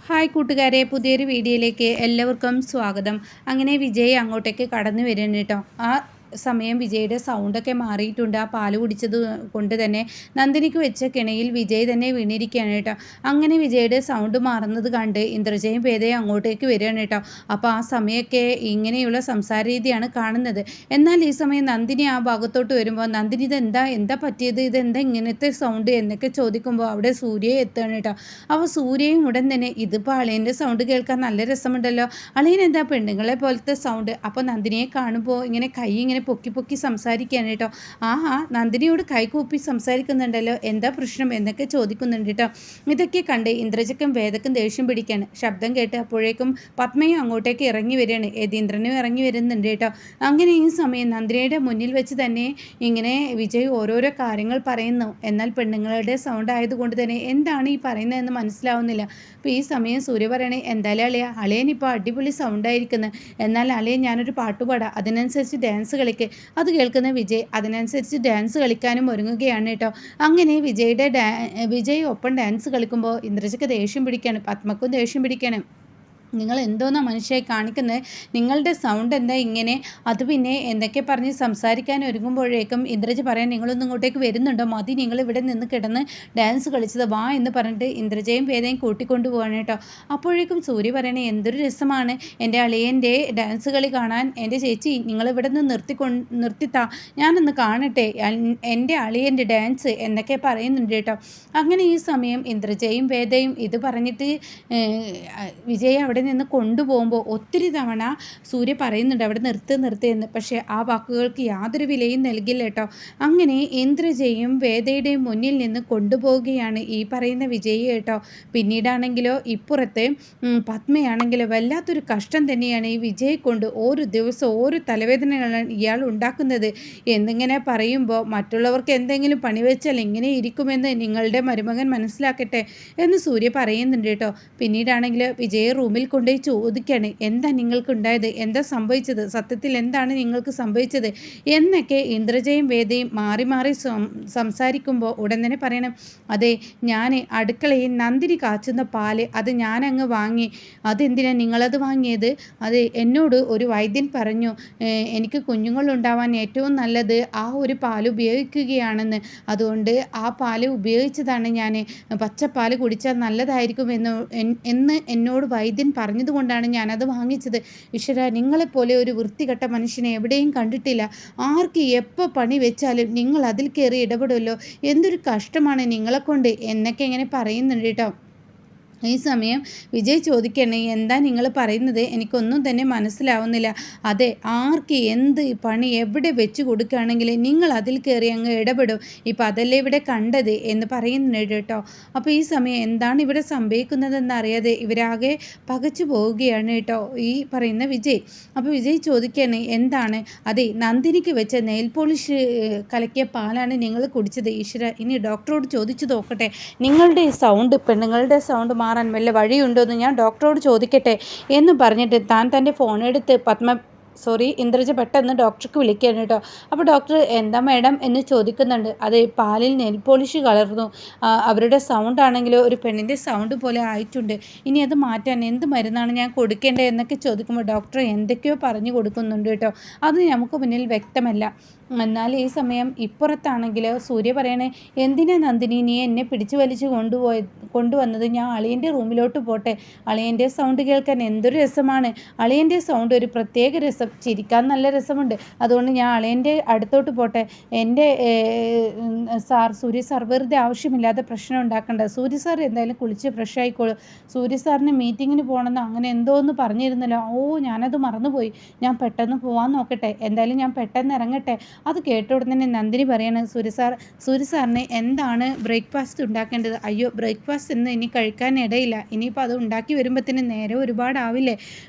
Hi കൂട്ടുകാരെ, പുതിയൊരു വീഡിയോയിലേക്ക് എല്ലാവർക്കും സ്വാഗതം. അങ്ങനെ വിജയ് അങ്ങോട്ടേക്ക് കടന്നു വരുന്നുണ്ട് കേട്ടോ. ആ സമയം വിജയുടെ സൗണ്ടൊക്കെ മാറിയിട്ടുണ്ട്. ആ പാല് കുടിച്ചത് കൊണ്ട് തന്നെ നന്ദിനിക്ക് വെച്ച കിണയിൽ വിജയ് തന്നെ വീണിരിക്കുകയാണ് കേട്ടോ. അങ്ങനെ വിജയുടെ സൗണ്ട് മാറുന്നത് കണ്ട് ഇന്ദ്രജയും പേദയും അങ്ങോട്ടേക്ക് വരികയാണ് കേട്ടോ. അപ്പോൾ ആ സമയമൊക്കെ ഇങ്ങനെയുള്ള സംസാര രീതിയാണ് കാണുന്നത്. എന്നാൽ ഈ സമയം നന്ദിനി ആ ഭാഗത്തോട്ട് വരുമ്പോൾ നന്ദിനി എന്താ പറ്റിയത്, ഇതെന്താ ഇങ്ങനത്തെ സൗണ്ട് എന്നൊക്കെ ചോദിക്കുമ്പോൾ അവിടെ സൂര്യ എത്തുകയാണ് കേട്ടോ. അപ്പോൾ സൂര്യയും ഉടൻ തന്നെ ഇതിപ്പോൾ അളിയൻ്റെ സൗണ്ട് കേൾക്കാൻ നല്ല രസമുണ്ടല്ലോ, അളിയൻ എന്താ പെണ്ണുങ്ങളെ പോലത്തെ സൗണ്ട്. അപ്പോൾ നന്ദിനിയെ കാണുമ്പോൾ ഇങ്ങനെ കൈ ഇങ്ങനെ പൊക്കി പൊക്കി സംസാരിക്കുകയാണ് കേട്ടോ. നന്ദിനിയോട് കൈ കൂപ്പി സംസാരിക്കുന്നുണ്ടല്ലോ, എന്താ പ്രശ്നം എന്നൊക്കെ ചോദിക്കുന്നുണ്ട് കേട്ടോ. ഇതൊക്കെ കണ്ട് ഇന്ദ്രജക്കും വേദക്കും ദേഷ്യം പിടിക്കുകയാണ്. ശബ്ദം കേട്ട് അപ്പോഴേക്കും പത്മയും അങ്ങോട്ടേക്ക് ഇറങ്ങി വരികയാണ്. യതീന്ദ്രനും ഇറങ്ങി വരുന്നുണ്ട് കേട്ടോ. അങ്ങനെ ഈ സമയം നന്ദിനിയുടെ മുന്നിൽ വെച്ച് തന്നെ ഇങ്ങനെ വിജയ് ഓരോരോ കാര്യങ്ങൾ പറയുന്നു. എന്നാൽ പെണ്ണുങ്ങളുടെ സൗണ്ട് ആയതുകൊണ്ട് തന്നെ എന്താണ് ഈ പറയുന്നതെന്ന് മനസ്സിലാവുന്നില്ല. അപ്പോൾ ഈ സമയം സൂര്യ പറയണേ, എന്തായാലും അളിയൻ ഇപ്പോൾ അടിപൊളി സൗണ്ടായിരിക്കുന്നത്, എന്നാൽ അളിയൻ ഞാനൊരു പാട്ടുപാടാം, അതിനനുസരിച്ച് ഡാൻസ് കളിക്കുക. അത് കേൾക്കുന്ന വിജയ് അതിനനുസരിച്ച് ഡാൻസ് കളിക്കാനും ഒരുങ്ങുകയാണ് കേട്ടോ. അങ്ങനെ വിജയ് ഒപ്പം ഡാൻസ് കളിക്കുമ്പോൾ ഇന്ദ്രജയ്ക്ക് ദേഷ്യം പിടിക്കുകയാണ്, പത്മക്കും ദേഷ്യം പിടിക്കുകയാണ്. നിങ്ങൾ എന്തോന്നാ മനുഷ്യയായി കാണിക്കുന്നത്, നിങ്ങളുടെ സൗണ്ട് എന്താ ഇങ്ങനെ, അത് പിന്നെ എന്തൊക്കെ പറഞ്ഞ് സംസാരിക്കാൻ ഒരുങ്ങുമ്പോഴേക്കും ഇന്ദ്രജ പറയാൻ, നിങ്ങളൊന്നും ഇങ്ങോട്ടേക്ക് വരുന്നുണ്ടോ, മതി നിങ്ങൾ ഇവിടെ നിന്ന് കിടന്ന് ഡാൻസ് കളിച്ചത്, വാ എന്ന് പറഞ്ഞിട്ട് ഇന്ദ്രജയും വേദയും കൂട്ടിക്കൊണ്ടു പോവാണ് കേട്ടോ. അപ്പോഴേക്കും സൂര്യ പറയണേ, എന്തൊരു രസമാണ് എൻ്റെ അളിയൻ്റെ ഡാൻസ് കളി കാണാൻ, എൻ്റെ ചേച്ചി നിങ്ങളിവിടെ നിന്ന് നിർത്തിത്താ, ഞാനൊന്ന് കാണട്ടെ എൻ്റെ അളിയൻ്റെ ഡാൻസ് എന്നൊക്കെ പറയുന്നുണ്ട് കേട്ടോ. അങ്ങനെ ഈ സമയം ഇന്ദ്രജയും വേദയും ഇത് പറഞ്ഞിട്ട് വിജയ് അവിടെ നിന്ന് കൊണ്ടുപോകുമ്പോൾ ഒത്തിരി തവണ സൂര്യ പറയുന്നുണ്ട് അവിടെ നിർത്ത് എന്ന്. പക്ഷേ ആ വാക്കുകൾക്ക് യാതൊരു വിലയും നൽകില്ല കേട്ടോ. അങ്ങനെ ഇന്ദ്രജയും വേദയുടെയും മുന്നിൽ നിന്ന് കൊണ്ടുപോവുകയാണ് ഈ പറയുന്ന വിജയ് കേട്ടോ. പിന്നീടാണെങ്കിലോ ഇപ്പുറത്തെ പത്മയാണെങ്കിലോ വല്ലാത്തൊരു കഷ്ടം തന്നെയാണ് ഈ വിജയ് കൊണ്ട് ഓരോ ദിവസവും ഓരോ തലവേദനകളാണ് ഇയാൾ ഉണ്ടാക്കുന്നത്. എന്നിങ്ങനെ പറയുമ്പോൾ മറ്റുള്ളവർക്ക് എന്തെങ്കിലും പണി വെച്ചാൽ ഇങ്ങനെ ഇരിക്കുമെന്ന് നിങ്ങളുടെ മരുമകൻ മനസ്സിലാക്കട്ടെ എന്ന് സൂര്യ പറയുന്നുണ്ട് കേട്ടോ. പിന്നീടാണെങ്കിൽ വിജയ് റൂമിൽ കൊണ്ടുപോയി ചോദിക്കുകയാണ്, എന്താ നിങ്ങൾക്കുണ്ടായത്, എന്താ സംഭവിച്ചത്, സത്യത്തിൽ എന്താണ് നിങ്ങൾക്ക് സംഭവിച്ചത് എന്നൊക്കെ ഇന്ദ്രജയും വേദയും മാറി മാറി സംസാരിക്കുമ്പോൾ ഉടൻ തന്നെ പറയണം, അതെ ഞാൻ അടുക്കളയിൽ നന്ദിനി കാച്ചുന്ന പാല് അത് ഞാനങ്ങ് വാങ്ങി. അതെന്തിനാണ് നിങ്ങളത് വാങ്ങിയത്, അത് എന്നോട് ഒരു വൈദ്യൻ പറഞ്ഞു എനിക്ക് കുഞ്ഞുങ്ങളുണ്ടാവാൻ ഏറ്റവും നല്ലത് ആ ഒരു പാൽ ഉപയോഗിക്കുകയാണെന്ന്, അതുകൊണ്ട് ആ പാല് ഉപയോഗിച്ചതാണ് ഞാൻ, പച്ചപ്പാൽ കുടിച്ചാൽ നല്ലതായിരിക്കുമെന്ന് എന്നോട് വൈദ്യൻ പറഞ്ഞതുകൊണ്ടാണ് ഞാനത് വാങ്ങിച്ചത്. ഈശ്വര, നിങ്ങളെപ്പോലെ ഒരു വൃത്തികെട്ട മനുഷ്യനെ എവിടെയും കണ്ടിട്ടില്ല, ആർക്ക് എപ്പോൾ പണി വെച്ചാലും നിങ്ങൾ അതിൽ കയറി ഇടപെടുമല്ലോ, എന്തൊരു കഷ്ടമാണ് നിങ്ങളെക്കൊണ്ട് എന്നൊക്കെ ഇങ്ങനെ പറയുന്നുണ്ട് കേട്ടോ. ഈ സമയം വിജയ് ചോദിക്കണേ, എന്താ നിങ്ങൾ പറയുന്നത്, എനിക്കൊന്നും തന്നെ മനസ്സിലാവുന്നില്ല. അതെ, ആർക്ക് എന്ത് പണി എവിടെ വെച്ച് കൊടുക്കുകയാണെങ്കിൽ നിങ്ങൾ അതിൽ കയറി അങ്ങ് ഇടപെടും, ഇപ്പം അതല്ലേ ഇവിടെ കണ്ടത് എന്ന് പറയുന്നുണ്ട് കേട്ടോ. അപ്പോൾ ഈ സമയം എന്താണ് ഇവിടെ സംഭവിക്കുന്നതെന്ന് അറിയാതെ ഇവരാകെ പകച്ചു പോവുകയാണ് കേട്ടോ ഈ പറയുന്ന വിജയ്. അപ്പോൾ വിജയ് ചോദിക്കണേ, എന്താണ്, അതെ നന്ദിനിക്ക് വെച്ച നെയിൽ പോളിഷ് കലക്കിയ പാലാണ് നിങ്ങൾ കുടിച്ചത്. ഈശ്വര, ഇനി ഡോക്ടറോട് ചോദിച്ചു നോക്കട്ടെ, നിങ്ങളുടെ സൗണ്ട് പെണ്ണുങ്ങളുടെ സൗണ്ട് മാറാൻ വല്ല വഴിയുണ്ടോ എന്ന് ഞാൻ ഡോക്ടറോട് ചോദിക്കട്ടെ എന്ന് പറഞ്ഞിട്ട് തൻ്റെ ഫോണെടുത്ത് ഇന്ദ്രജ പെട്ടെന്ന് ഡോക്ടർക്ക് വിളിക്കുകയാണ് കേട്ടോ. അപ്പോൾ ഡോക്ടർ എന്താ മാഡം എന്ന് ചോദിക്കുന്നുണ്ട്. അത് പാലിൽ നെയിൽ പോളിഷ് കലർന്നു, അവരുടെ സൗണ്ട് ആണെങ്കിലോ ഒരു പെണ്ണിൻ്റെ സൗണ്ട് പോലെ ആയിട്ടുണ്ട്, ഇനി അത് മാറ്റാൻ എന്ത് മരുന്നാണ് ഞാൻ കൊടുക്കേണ്ടത് എന്നൊക്കെ ചോദിക്കുമ്പോൾ ഡോക്ടർ എന്തൊക്കെയോ പറഞ്ഞു കൊടുക്കുന്നുണ്ട് കേട്ടോ. അത് നമുക്ക് മുന്നിൽ വ്യക്തമല്ല. എന്നാൽ ഈ സമയം ഇപ്പുറത്താണെങ്കിൽ സൂര്യ പറയണേ, എന്തിനാ നന്ദിനി നീ എന്നെ പിടിച്ചു വലിച്ച് കൊണ്ടുവന്നത്, ഞാൻ അളിയൻ്റെ റൂമിലോട്ട് പോട്ടെ, അളിയൻ്റെ സൗണ്ട് കേൾക്കാൻ എന്തൊരു രസമാണ്, അളിയൻ്റെ സൗണ്ട് ഒരു പ്രത്യേക രസം, ചിരിക്കാൻ നല്ല രസമുണ്ട്, അതുകൊണ്ട് ഞാൻ അളിയൻ്റെ അടുത്തോട്ട് പോട്ടെ. എൻ്റെ സൂര്യ സാർ വെറുതെ ആവശ്യമില്ലാതെ പ്രശ്നം ഉണ്ടാക്കണ്ട, സൂര്യ സാർ എന്തായാലും കുളിച്ച് ഫ്രഷ് ആയിക്കോളൂ, സൂര്യ സാറിന് മീറ്റിങ്ങിന് പോകണമെന്ന് അങ്ങനെ എന്തോ ഒന്ന് പറഞ്ഞിരുന്നല്ലോ, ഞാനത് മറന്നുപോയി, ഞാൻ പെട്ടെന്ന് പോകാൻ നോക്കട്ടെ, എന്തായാലും ഞാൻ പെട്ടെന്ന് ഇറങ്ങട്ടെ. അത് കേട്ട ഉടനെ നന്ദിനി പറയാണ്, സൂര്യ സാറിന് എന്താണ് ബ്രേക്ക്ഫാസ്റ്റ് ഉണ്ടാക്കേണ്ടത്, അയ്യോ ബ്രേക്ക്ഫാസ്റ്റ് ഇന്ന് ഇനി കഴിക്കാൻ ഇടയില്ല, ഇനിയിപ്പോൾ അത് ഉണ്ടാക്കി വരുമ്പോഴത്തേന് നേരെ ഒരുപാടാവില്ലേ,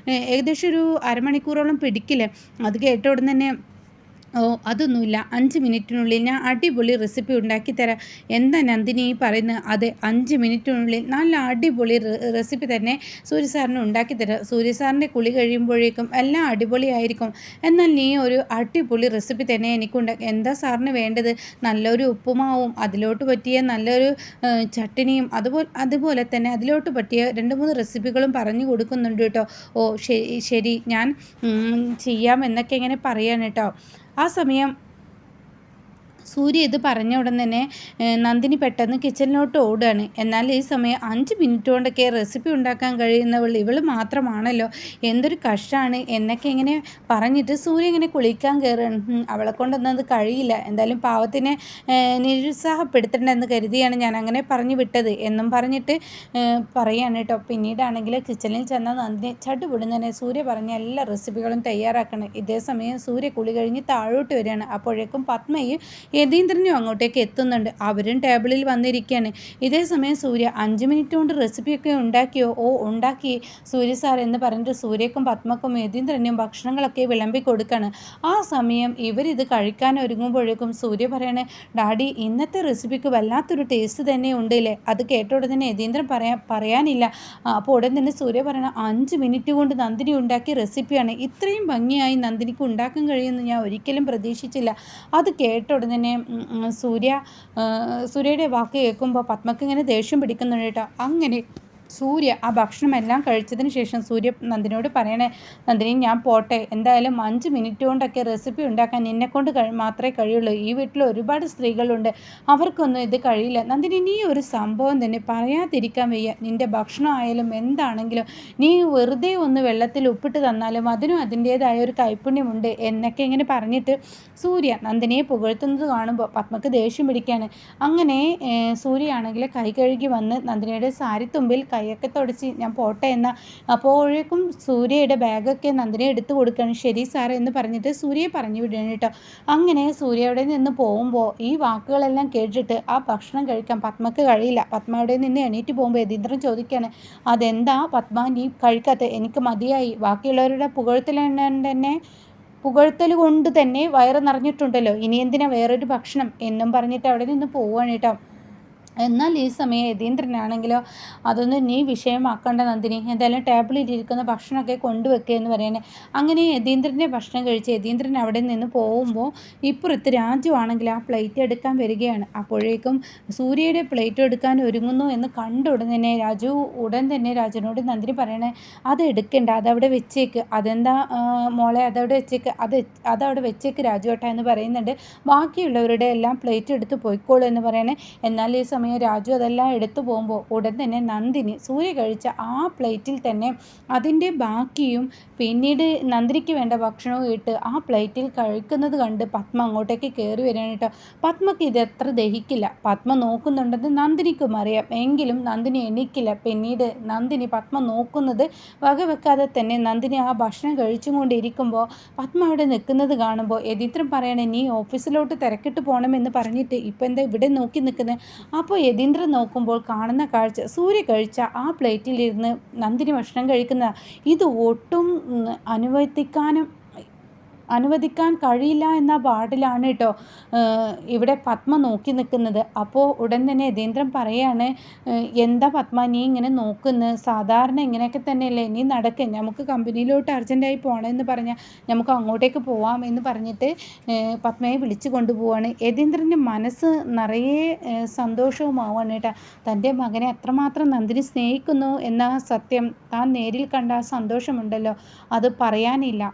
ഏകദേശം ഒരു അരമണിക്കൂറോളം പിടിക്കില്ലേ. അത് കേട്ട ഉടനെ തന്നെ ഓ അതൊന്നുമില്ല, 5 മിനിറ്റിനുള്ളിൽ ഞാൻ അടിപൊളി റെസിപ്പി ഉണ്ടാക്കി തരാം. എന്താ നന്ദിനി ഈ പറയുന്നത്? അതെ, 5 മിനിറ്റിനുള്ളിൽ നല്ല അടിപൊളി റെസിപ്പി തന്നെ സൂര്യ സാറിന് ഉണ്ടാക്കി തരാം. സൂര്യ സാറിൻ്റെ കുളി കഴിയുമ്പോഴേക്കും എല്ലാം അടിപൊളിയായിരിക്കും. എന്നാൽ നീ ഒരു അടിപൊളി റെസിപ്പി തന്നെ എനിക്കുണ്ടാക്കി. എന്താ സാറിന് വേണ്ടത്? നല്ലൊരു ഉപ്പുമാവും അതിലോട്ട് പറ്റിയ നല്ലൊരു ചട്ടിനിയും അതുപോലെ തന്നെ അതിലോട്ട് പറ്റിയ 2-3 റെസിപ്പികളും പറഞ്ഞു കൊടുക്കുന്നുണ്ട് കേട്ടോ. ഓ ശരി ശരി, ഞാൻ ചെയ്യാം എന്നൊക്കെ ഇങ്ങനെ പറയാണ് കേട്ടോ. ആ സമയം സൂര്യ ഇത് പറഞ്ഞ ഉടൻ തന്നെ നന്ദിനി പെട്ടെന്ന് കിച്ചണിലോട്ട് ഓടുകയാണ്. എന്നാൽ ഈ സമയം 5 മിനിറ്റ് കൊണ്ടൊക്കെ റെസിപ്പി ഉണ്ടാക്കാൻ കഴിയുന്നവൾ ഇവൾ മാത്രമാണല്ലോ, എന്തൊരു കഷ്ടമാണ് എന്നൊക്കെ ഇങ്ങനെ പറഞ്ഞിട്ട് സൂര്യ ഇങ്ങനെ കുളിക്കാൻ കയറുകയാണ്. അവളെ കൊണ്ടൊന്നും അത് കഴിയില്ല, എന്തായാലും പാവത്തിനെ നിരുത്സാഹപ്പെടുത്തണ്ടെന്ന് കരുതിയാണ് ഞാൻ അങ്ങനെ പറഞ്ഞു വിട്ടത് എന്നും പറഞ്ഞിട്ട് പറയാണ് കേട്ടോ. പിന്നീടാണെങ്കിൽ കിച്ചണിൽ ചെന്ന നന്ദിനി ചട്ടുപൊടുന്നതിനെ സൂര്യ പറഞ്ഞ എല്ലാ റെസിപ്പികളും തയ്യാറാക്കണം. ഇതേ സമയം സൂര്യ കുളി കഴിഞ്ഞ് താഴോട്ട് വരികയാണ്. അപ്പോഴേക്കും പത്മയും യതീന്ദ്രനും അങ്ങോട്ടേക്ക് എത്തുന്നുണ്ട്. അവരും ടേബിളിൽ വന്നിരിക്കുകയാണ്. ഇതേ സമയം സൂര്യ 5 മിനിറ്റ് കൊണ്ട് റെസിപ്പിയൊക്കെ ഉണ്ടാക്കിയോ? ഓ ഉണ്ടാക്കി സൂര്യ സാർ എന്ന് പറഞ്ഞിട്ട് സൂര്യക്കും പത്മക്കും യതീന്ദ്രനും ഭക്ഷണങ്ങളൊക്കെ വിളമ്പി കൊടുക്കുകയാണ്. ആ സമയം ഇവരിത് കഴിക്കാൻ ഒരുങ്ങുമ്പോഴേക്കും സൂര്യ പറയാണ്, ഡാഡി ഇന്നത്തെ റെസിപ്പിക്ക് വല്ലാത്തൊരു ടേസ്റ്റ് തന്നെ ഉണ്ടല്ലേ. അത് കേട്ട ഉടനെ യതീന്ദ്രൻ പറയാനില്ല. അപ്പോൾ ഉടൻ തന്നെ സൂര്യ പറയണം, 5 മിനിറ്റ് കൊണ്ട് നന്ദിനി ഉണ്ടാക്കിയ റെസിപ്പിയാണ്. ഇത്രയും ഭംഗിയായി നന്ദിനിക്ക് ഉണ്ടാക്കാൻ കഴിയുമെന്ന് ഞാൻ ഒരിക്കലും പ്രതീക്ഷിച്ചില്ല. അത് കേട്ട ഉടനെ സൂര്യയുടെ വാക്ക് കേൾക്കുമ്പോൾ പത്മക്ക് ഇങ്ങനെ ദേഷ്യം പിടിക്കുന്നുണ്ട് കേട്ടോ. അങ്ങനെ സൂര്യ ആ ഭക്ഷണമെല്ലാം കഴിച്ചതിന് ശേഷം സൂര്യ നന്ദിനിയോട് പറയണേ, നന്ദിനി ഞാൻ പോട്ടെ, എന്തായാലും 5 മിനിറ്റ് കൊണ്ടൊക്കെ റെസിപ്പി ഉണ്ടാക്കാൻ നിന്നെക്കൊണ്ട് മാത്രമേ കഴിയുള്ളൂ. ഈ വീട്ടിൽ ഒരുപാട് സ്ത്രീകളുണ്ട്, അവർക്കൊന്നും ഇത് കഴിയില്ല. നന്ദിനി നീ ഒരു സംഭവം തന്നെ, പറയാതിരിക്കാൻ വയ്യ. നിൻ്റെ ഭക്ഷണം ആയാലും എന്താണെങ്കിലും നീ വെറുതെ ഒന്ന് വെള്ളത്തിൽ ഉപ്പിട്ട് തന്നാലും അതിനും അതിൻ്റേതായ ഒരു കൈപ്പുണ്യമുണ്ട് എന്നൊക്കെ ഇങ്ങനെ പറഞ്ഞിട്ട് സൂര്യ നന്ദിനിയെ പുകഴ്ത്തുന്നത് കാണുമ്പോൾ പത്മക്ക് ദേഷ്യം പിടിക്കുകയാണ്. അങ്ങനെ സൂര്യയാണെങ്കിൽ കൈ കഴുകി വന്ന് നന്ദിനിയുടെ സാരിത്തുമ്പിൽ കൈയൊക്കെ തുടച്ച് ഞാൻ പോട്ടെ അപ്പോഴേക്കും സൂര്യയുടെ ബാഗൊക്കെ നന്ദിനി എടുത്തു കൊടുക്കുകയാണ്. ശരി സാറേ എന്ന് പറഞ്ഞിട്ട് സൂര്യയെ പറഞ്ഞു വിടുകയാണ് കേട്ടോ. അങ്ങനെ സൂര്യ അവിടെ നിന്ന് പോകുമ്പോൾ ഈ വാക്കുകളെല്ലാം കേട്ടിട്ട് ആ ഭക്ഷണം കഴിക്കാൻ പത്മക്ക് കഴിയില്ല. പത്മ അവിടെ നിന്ന് എണീറ്റ് പോകുമ്പോൾ യതീന്ദ്രൻ ചോദിക്കുകയാണ്, അതെന്താ പത്മ നീ കഴിക്കാത്ത? എനിക്ക് മതിയായി, ബാക്കിയുള്ളവരുടെ പുകഴ്ത്തൽ കൊണ്ട് തന്നെ വയറ് നിറഞ്ഞിട്ടുണ്ടല്ലോ, ഇനി എന്തിനാ വേറൊരു ഭക്ഷണം എന്നും പറഞ്ഞിട്ട് അവിടെ നിന്ന് പോവുകയാണ് കേട്ടോ. എന്നാൽ ഈ സമയം യതീന്ദ്രനാണെങ്കിലോ, അതൊന്നും നീ വിഷയമാക്കേണ്ട നന്ദിനി, എന്തായാലും ടേബിളിലിരിക്കുന്ന ഭക്ഷണമൊക്കെ കൊണ്ടുവെക്കുക എന്ന് പറയണേ. അങ്ങനെ യതീന്ദ്രൻ്റെ ഭക്ഷണം കഴിച്ച് യതീന്ദ്രൻ അവിടെ നിന്ന് പോകുമ്പോൾ ഇപ്പുറത്ത് രാജു ആണെങ്കിൽ ആ പ്ലേറ്റ് എടുക്കാൻ വരികയാണ്. അപ്പോഴേക്കും സൂര്യയുടെ പ്ലേറ്റ് എടുക്കാൻ ഒരുങ്ങുന്നു എന്ന് കണ്ട ഉടൻ തന്നെ രാജുവിനോട് നന്ദിനി പറയണേ, അത് എടുക്കണ്ട, അതവിടെ വെച്ചേക്ക്. അതെന്താ മോളെ അതവിടെ വെച്ചേക്ക്, അതവിടെ വെച്ചേക്ക് രാജുവേട്ടാ എന്ന് പറയുന്നുണ്ട്. ബാക്കിയുള്ളവരുടെ എല്ലാം പ്ലേറ്റ് എടുത്ത് പോയിക്കോളൂ എന്ന് പറയണേ. എന്നാൽ ഈ സമയം രാജു അതെല്ലാം എടുത്തു പോകുമ്പോൾ ഉടൻ തന്നെ നന്ദിനി സൂര്യ കഴിച്ച ആ പ്ലേറ്റിൽ തന്നെ അതിൻ്റെ ബാക്കിയും പിന്നീട് നന്ദിനിക്ക് വേണ്ട ഭക്ഷണവും ഇട്ട് ആ പ്ലേറ്റിൽ കഴിക്കുന്നത് കണ്ട് പത്മ അങ്ങോട്ടേക്ക് കയറി വരികയാണ് കേട്ടോ. പത്മക്ക് ഇത് എത്ര ദഹിക്കില്ല, പത്മ നോക്കുന്നുണ്ടെന്ന് നന്ദിനിക്കും അറിയാം. എങ്കിലും നന്ദിനി എണീക്കില്ല. പിന്നീട് നന്ദിനി പത്മ നോക്കുന്നത് വകവെക്കാതെ തന്നെ നന്ദിനി ആ ഭക്ഷണം കഴിച്ചും കൊണ്ടിരിക്കുമ്പോൾ പത്മ അവിടെ നിൽക്കുന്നത് കാണുമ്പോൾ യതീന്ദ്രൻ പറയണേ, നീ ഓഫീസിലോട്ട് തിരക്കിട്ട് പോകണമെന്ന് പറഞ്ഞിട്ട് ഇപ്പം എന്താ ഇവിടെ നോക്കി നിൽക്കുന്നത്? അപ്പോൾ യതീന്ദ്രൻ നോക്കുമ്പോൾ കാണുന്ന കാഴ്ച സൂര്യ കഴിച്ച ആ പ്ലേറ്റിലിരുന്ന് നന്ദിനി ഭക്ഷണം കഴിക്കുന്ന, ഇത് ഒട്ടും അനുവദിക്കാൻ കഴിയില്ല എന്ന പാടിലാണ് കേട്ടോ ഇവിടെ പത്മ നോക്കി നിൽക്കുന്നത്. അപ്പോൾ ഉടൻ തന്നെ യതീന്ദ്രൻ പറയാണ്, എന്താ പത്മ നീ ഇങ്ങനെ നോക്കുന്നത്? സാധാരണ ഇങ്ങനെയൊക്കെ തന്നെയല്ലേ, നീ നടക്ക്, നമുക്ക് കമ്പനിയിലോട്ട് അർജൻറ്റായി പോകണമെന്ന് പറഞ്ഞാൽ നമുക്ക് അങ്ങോട്ടേക്ക് പോവാം എന്ന് പറഞ്ഞിട്ട് പത്മയെ വിളിച്ചു കൊണ്ടുപോവാണ്. യതീന്ദ്രൻ്റെ മനസ്സ് നിറയെ സന്തോഷവുമാവാണ് കേട്ടോ. തൻ്റെ മകനെ അത്രമാത്രം നന്ദിനി സ്നേഹിക്കുന്നു എന്ന സത്യം താൻ നേരിൽ കണ്ട സന്തോഷമുണ്ടല്ലോ, അത് പറയാനില്ല.